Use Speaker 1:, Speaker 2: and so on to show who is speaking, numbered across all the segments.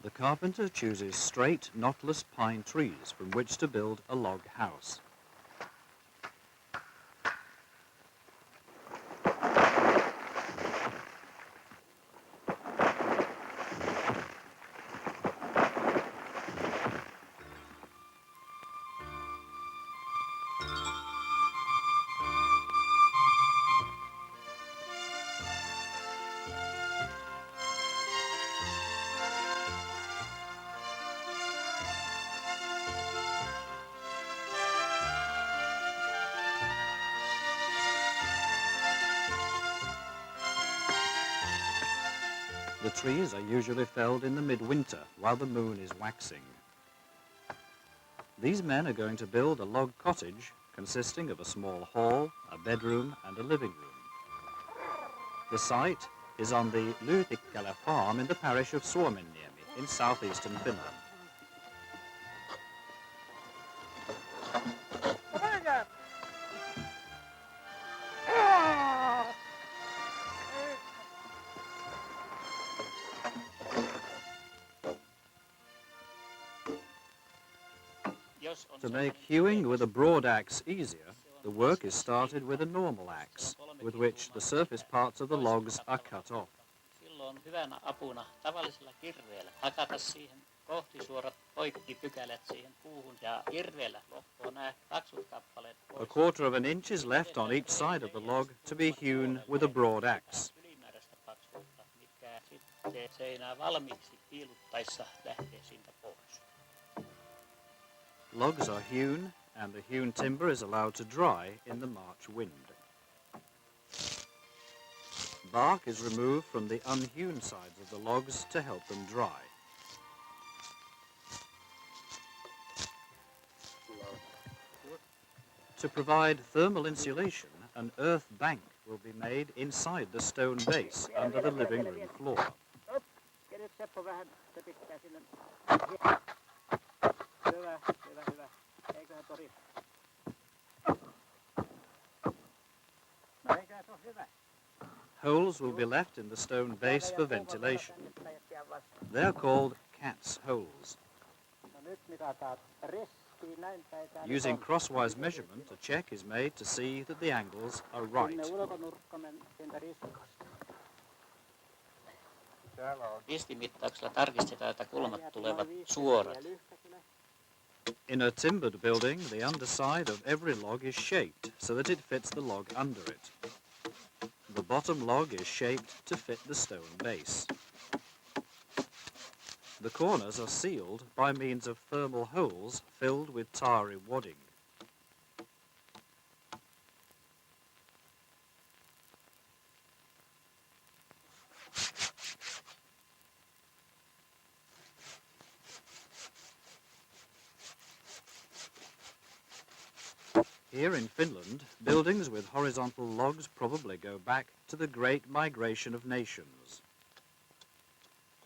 Speaker 1: The carpenter chooses straight, knotless pine trees from which to build a log house. The trees are usually felled in the midwinter while the moon is waxing. These men are going to build a log cottage consisting of a small hall, a bedroom and a living room. The site is on the Lyytikkälä farm in the parish of Suomenniemi in southeastern Finland. To make hewing with a broad axe easier, the work is started with a normal axe, with which the surface parts of the logs are cut off.
Speaker 2: Silloin hyvänä apuna tavallisella kirveellä hakata siihen kohtisuorat poikkipykälät siihen puuhun ja kirveellä lohkoa nämä paksut kappaleet pois.
Speaker 1: A quarter of an inch is left on each side of the log to be hewn with a broad axe.
Speaker 2: Ylimääräistä paksuutta, mikä sitten seinää valmiiksi piiluttaessa lähtee siitä pois.
Speaker 1: Logs are hewn and the hewn timber is allowed to dry in the March wind. Bark is removed from the unhewn sides of the logs to help them dry. To provide thermal insulation, an earth bank will be made inside the stone base under the living room floor. Holes will be left in the stone base for ventilation. They are called cat's holes. Using crosswise measurement, a check is made to see that the angles are right.
Speaker 2: Ristimittauksella tarkistetaan, että kulmat tulevat suorat.
Speaker 1: In a timbered building, the underside of every log is shaped so that it fits the log under it. The bottom log is shaped to fit the stone base. The corners are sealed by means of thermal holes filled with tarry wadding. Here in Finland, buildings with horizontal logs probably go back to the Great Migration of Nations.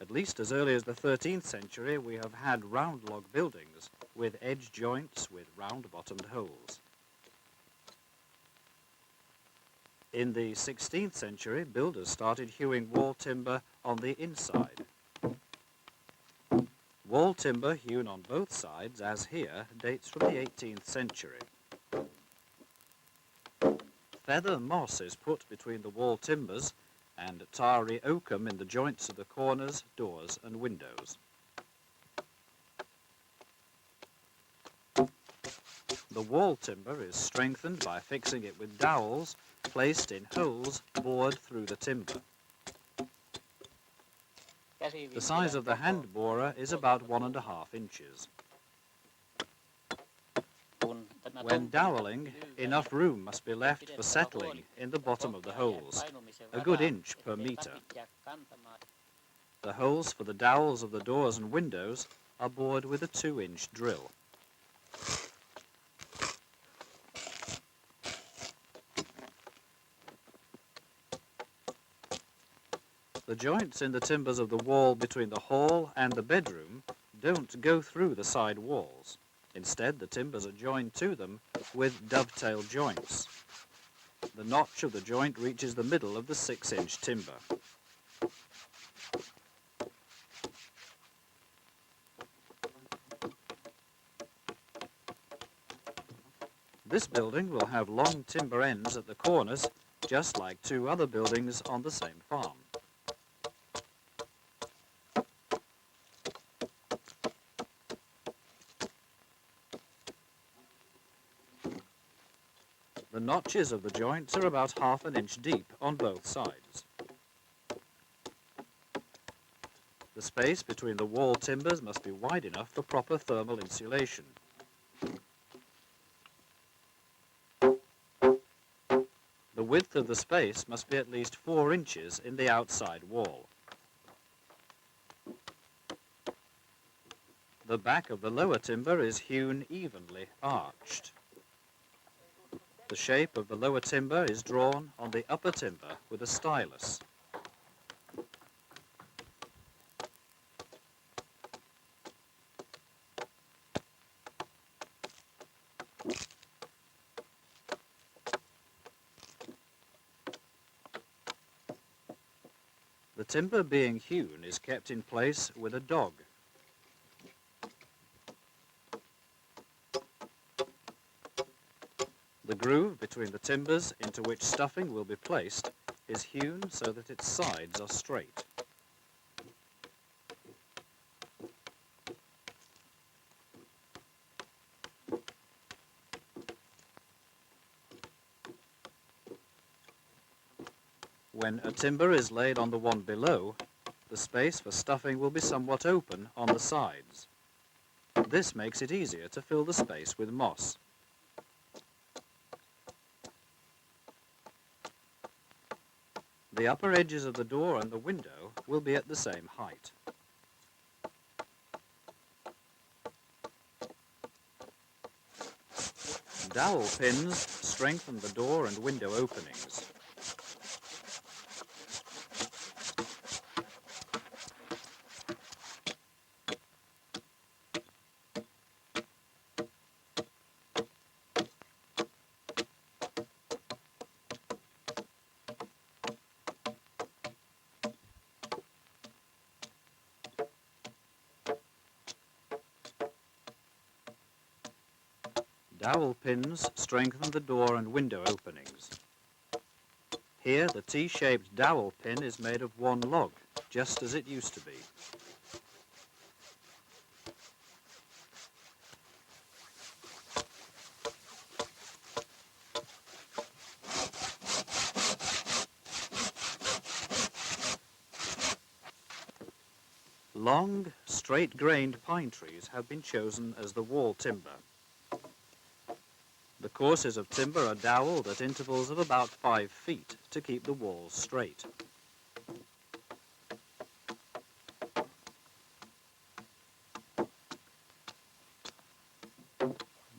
Speaker 1: At least as early as the 13th century, we have had round log buildings with edge joints with round-bottomed holes. In the 16th century, builders started hewing wall timber on the inside. Wall timber hewn on both sides, as here, dates from the 18th century. Feather moss is put between the wall timbers and tarry oakum in the joints of the corners, doors and windows. The wall timber is strengthened by fixing it with dowels placed in holes bored through the timber. The size of the hand borer is about 1.5 inches. When doweling, enough room must be left for settling in the bottom of the holes, a good inch per metre. The holes for the dowels of the doors and windows are bored with a 2-inch drill. The joints in the timbers of the wall between the hall and the bedroom don't go through the side walls. Instead, the timbers are joined to them with dovetail joints. The notch of the joint reaches the middle of the 6-inch timber. This building will have long timber ends at the corners, just like two other buildings on the same farm. The notches of the joints are about ½ an inch deep on both sides. The space between the wall timbers must be wide enough for proper thermal insulation. The width of the space must be at least 4 inches in the outside wall. The back of the lower timber is hewn evenly arched. The shape of the lower timber is drawn on the upper timber with a stylus. The timber being hewn is kept in place with a dog. The groove between the timbers into which stuffing will be placed is hewn so that its sides are straight. When a timber is laid on the one below, the space for stuffing will be somewhat open on the sides. This makes it easier to fill the space with moss. The upper edges of the door and the window will be at the same height. Dowel pins strengthen the door and window openings. Dowel pins strengthen the door and window openings. Here the T-shaped dowel pin is made of one log, just as it used to be. Long, straight-grained pine trees have been chosen as the wall timber. The courses of timber are dowelled at intervals of about 5 feet to keep the walls straight.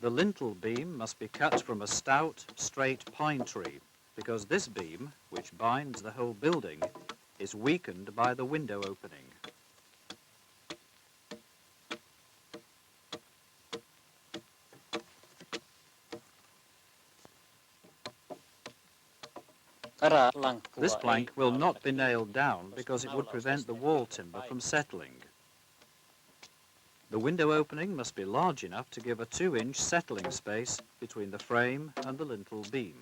Speaker 1: The lintel beam must be cut from a stout, straight pine tree, because this beam, which binds the whole building, is weakened by the window opening. This plank will not be nailed down because it would prevent the wall timber from settling. The window opening must be large enough to give a 2-inch settling space between the frame and the lintel beam.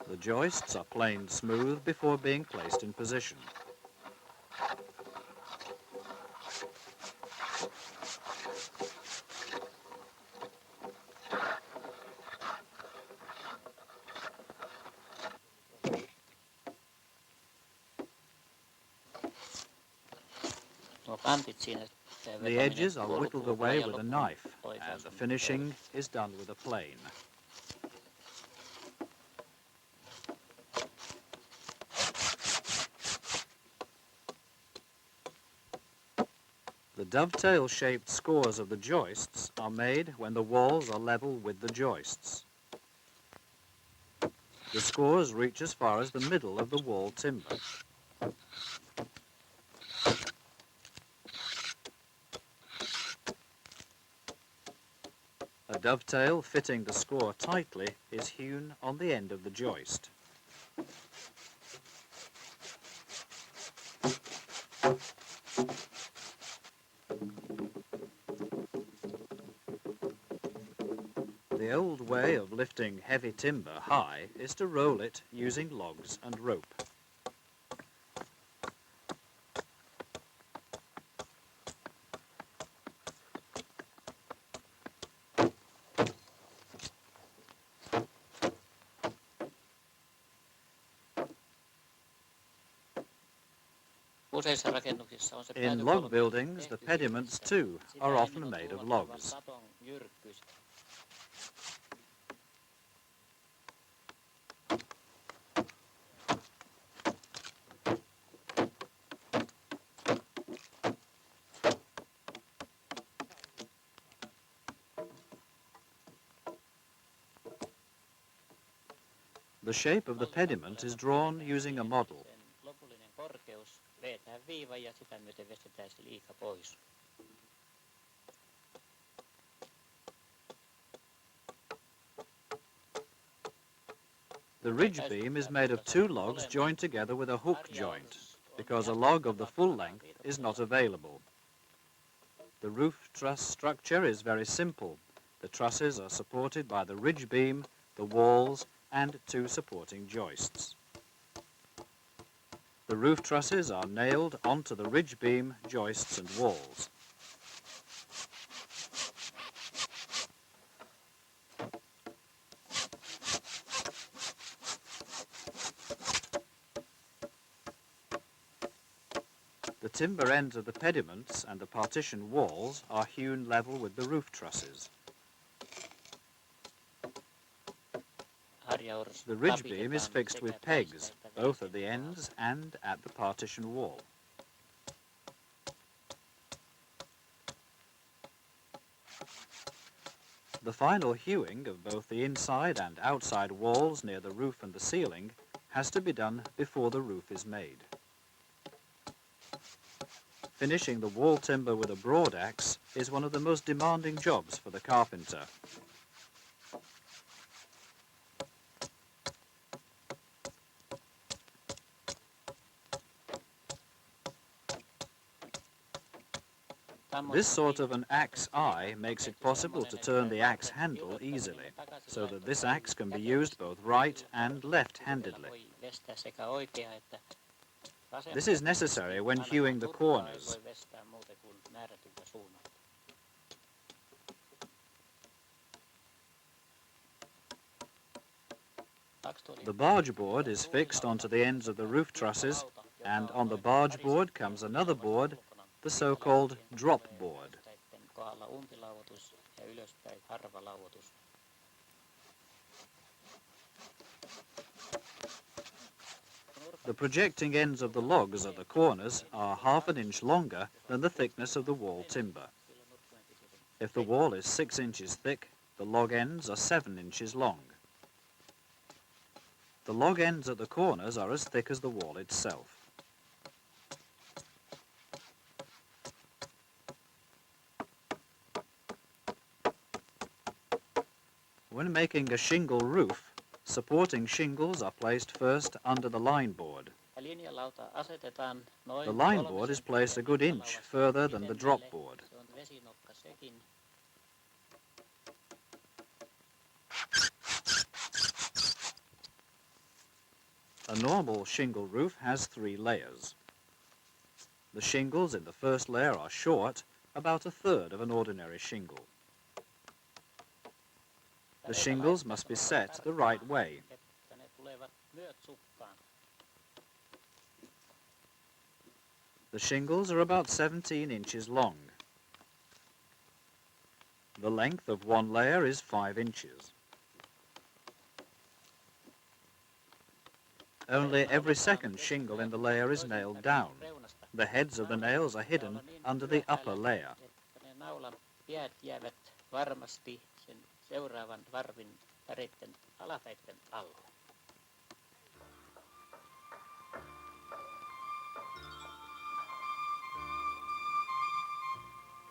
Speaker 1: The joists are planed smooth before being placed in position. The edges are whittled away with a knife, and the finishing is done with a plane. The dovetail-shaped scores of the joists are made when the walls are level with the joists. The scores reach as far as the middle of the wall timber. A dovetail fitting the score tightly is hewn on the end of the joist. The old way of lifting heavy timber high is to roll it using logs and rope.
Speaker 2: Useissa rakennuksissa on se
Speaker 1: In log
Speaker 2: päätykolmi
Speaker 1: buildings, the
Speaker 2: tehty
Speaker 1: pediments
Speaker 2: hirrestä.
Speaker 1: too
Speaker 2: Sitä
Speaker 1: are
Speaker 2: ennen
Speaker 1: often
Speaker 2: on
Speaker 1: made of
Speaker 2: tuumattavan
Speaker 1: logs.
Speaker 2: laton jyrkkyys.
Speaker 1: The shape of the pediment is drawn using a model.
Speaker 2: Sen lopullinen korkeus vetää viiva ja sitä myöten vestetään se liika pois.
Speaker 1: The ridge beam is made of two logs joined together with a hook joint, because a log of the full length is not available. The roof truss structure is very simple. The trusses are supported by the ridge beam, the walls, and two supporting joists. The roof trusses are nailed onto the ridge beam, joists, and walls. The timber ends of the pediments and the partition walls are hewn level with the roof trusses. The ridge beam is fixed with pegs, both at the ends and at the partition wall. The final hewing of both the inside and outside walls near the roof and the ceiling has to be done before the roof is made. Finishing the wall timber with a broad axe is one of the most demanding jobs for the carpenter. This sort of an axe eye makes it possible to turn the axe handle easily, so that this axe can be used both right and left-handedly. This is necessary when hewing the corners. The barge board is fixed onto the ends of the roof trusses, and on the barge board comes another board, the so-called drop board. The projecting ends of the logs at the corners are half an inch longer than the thickness of the wall timber. If the wall is 6 inches thick, the log ends are 7 inches long. The log ends at the corners are as thick as the wall itself. When making a shingle roof, supporting shingles are placed first under the line board. The line board is placed a good inch further than the drop board. A normal shingle roof has 3 layers. The shingles in the first layer are short, about a third of an ordinary shingle. The shingles must be set the right way. The shingles are about 17 inches long. The length of one layer is 5 inches. Only every second shingle in the layer is nailed down. The heads of the nails are hidden under the upper layer.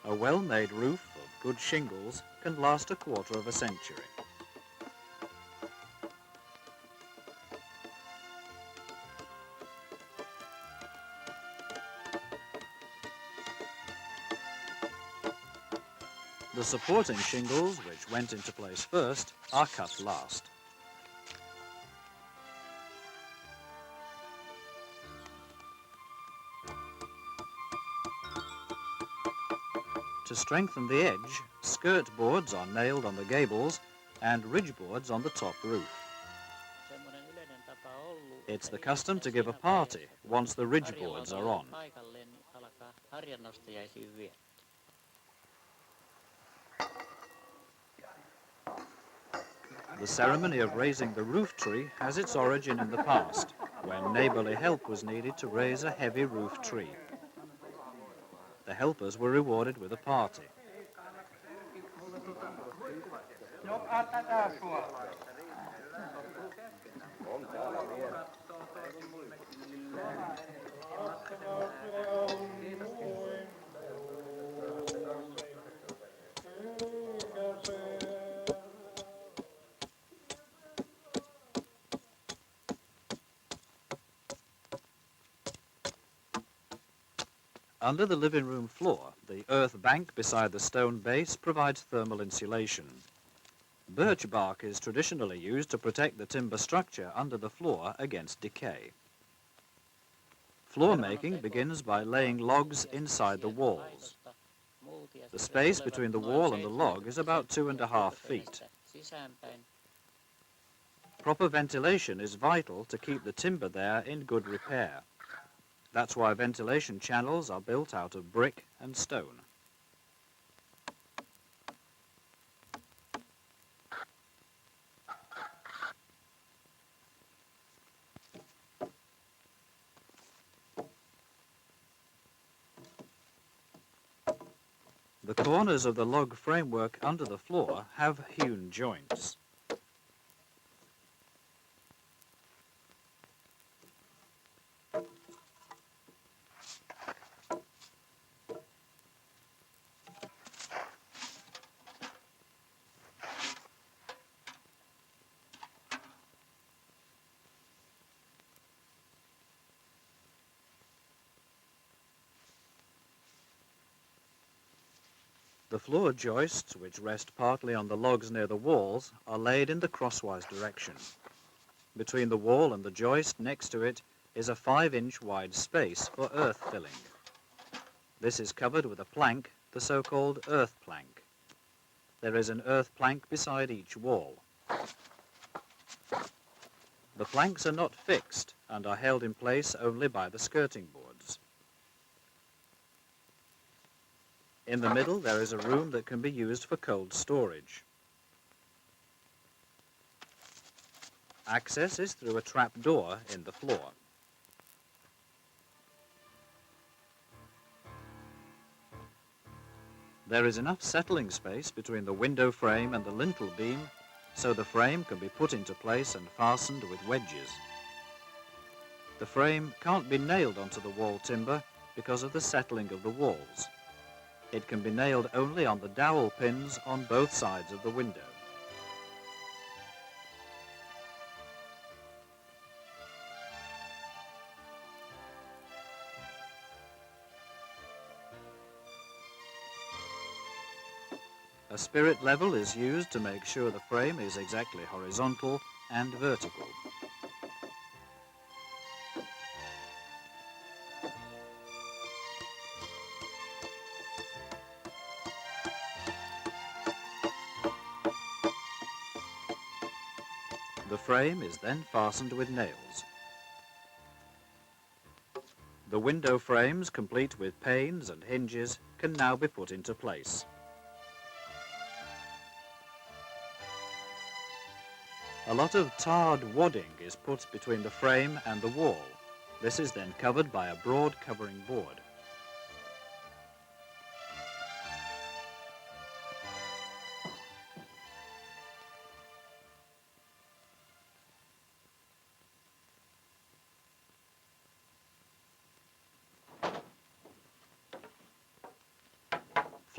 Speaker 1: A well-made roof of good shingles can last a quarter of a century. The supporting shingles, which went into place first, are cut last. To strengthen the edge, skirt boards are nailed on the gables and ridge boards on the top roof.
Speaker 2: Semmoinen yleinen tapa ollut,
Speaker 1: It's
Speaker 2: että
Speaker 1: the custom
Speaker 2: viimeistään
Speaker 1: to give a
Speaker 2: siinä
Speaker 1: party
Speaker 2: vaiheessa, kun
Speaker 1: once the ridge
Speaker 2: harjalla
Speaker 1: boards
Speaker 2: on
Speaker 1: are
Speaker 2: tullut
Speaker 1: on.
Speaker 2: paikalleen, niin alkaa harjannostajaisiin vietto.
Speaker 1: The ceremony of raising the roof tree has its origin in the past, when neighbourly help was needed to raise a heavy roof tree. The helpers were rewarded with a party. Under the living room floor, the earth bank beside the stone base provides thermal insulation. Birch bark is traditionally used to protect the timber structure under the floor against decay. Floor making begins by laying logs inside the walls. The space between the wall and the log is about 2.5 feet. Proper ventilation is vital to keep the timber there in good repair. That's why ventilation channels are built out of brick and stone. The corners of the log framework under the floor have hewn joints. The floor joists, which rest partly on the logs near the walls, are laid in the crosswise direction. Between the wall and the joist next to it is a 5-inch wide space for earth filling. This is covered with a plank, the so-called earth plank. There is an earth plank beside each wall. The planks are not fixed and are held in place only by the skirting boards. In the middle there is a room that can be used for cold storage. Access is through a trap door in the floor. There is enough settling space between the window frame and the lintel beam, so the frame can be put into place and fastened with wedges. The frame can't be nailed onto the wall timber because of the settling of the walls. It can be nailed only on the dowel pins on both sides of the window. A spirit level is used to make sure the frame is exactly horizontal and vertical. The frame is then fastened with nails. The window frames, complete with panes and hinges, can now be put into place. A lot of tarred wadding is put between the frame and the wall. This is then covered by a broad covering board.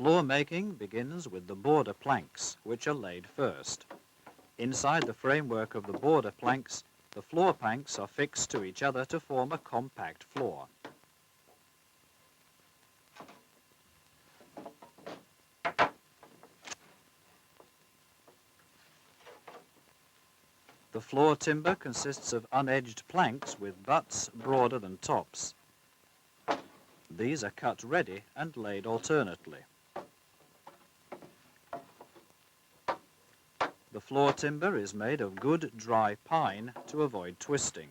Speaker 1: Floor making begins with the border planks, which are laid first. Inside the framework of the border planks, the floor planks are fixed to each other to form a compact floor. The floor timber consists of unedged planks with butts broader than tops. These are cut ready and laid alternately. The floor timber is made of good dry pine to avoid twisting.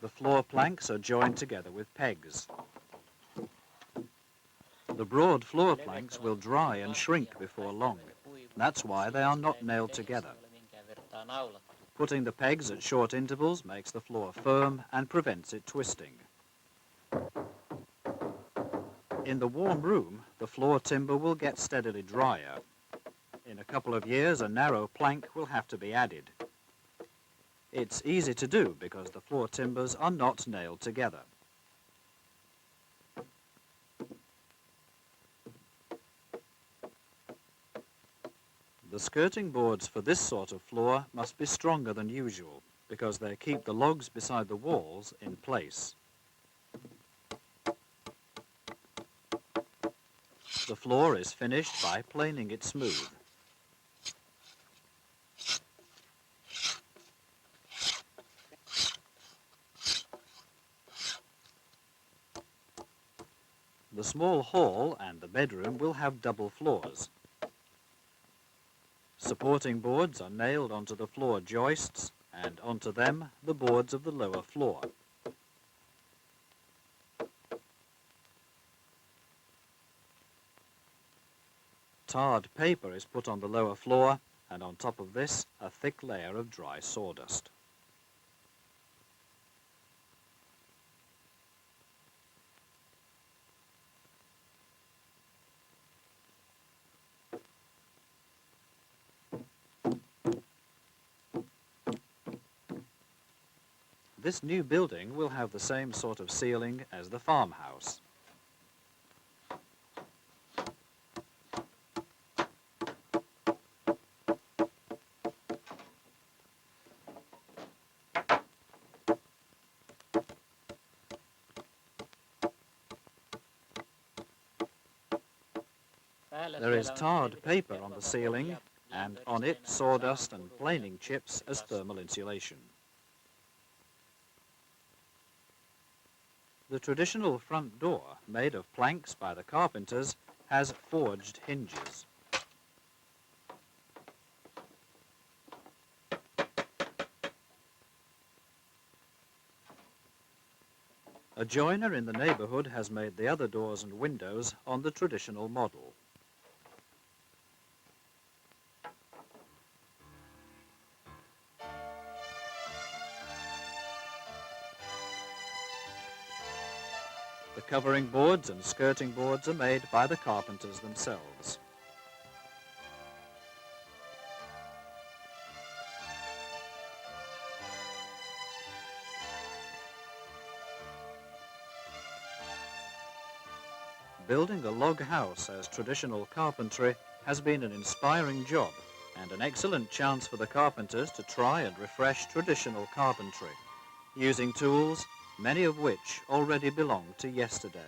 Speaker 1: The floor planks are joined together with pegs. The broad floor planks will dry and shrink before long. That's why they are not nailed together. Putting the pegs at short intervals makes the floor firm and prevents it twisting. In the warm room, the floor timber will get steadily drier. In a couple of years, a narrow plank will have to be added. It's easy to do because the floor timbers are not nailed together. The skirting boards for this sort of floor must be stronger than usual because they keep the logs beside the walls in place. The floor is finished by planing it smooth. The small hall and the bedroom will have double floors. Supporting boards are nailed onto the floor joists and onto them the boards of the lower floor. Tarred paper is put on the lower floor and on top of this a thick layer of dry sawdust. This new building will have the same sort of ceiling as the farmhouse. There is tarred paper on the ceiling and on it sawdust and planing chips as thermal insulation. The traditional front door, made of planks by the carpenters, has forged hinges. A joiner in the neighborhood has made the other doors and windows on the traditional model. The covering boards and skirting boards are made by the carpenters themselves. Building a log house as traditional carpentry has been an inspiring job and an excellent chance for the carpenters to try and refresh traditional carpentry, using tools, many of which already belong to yesterday.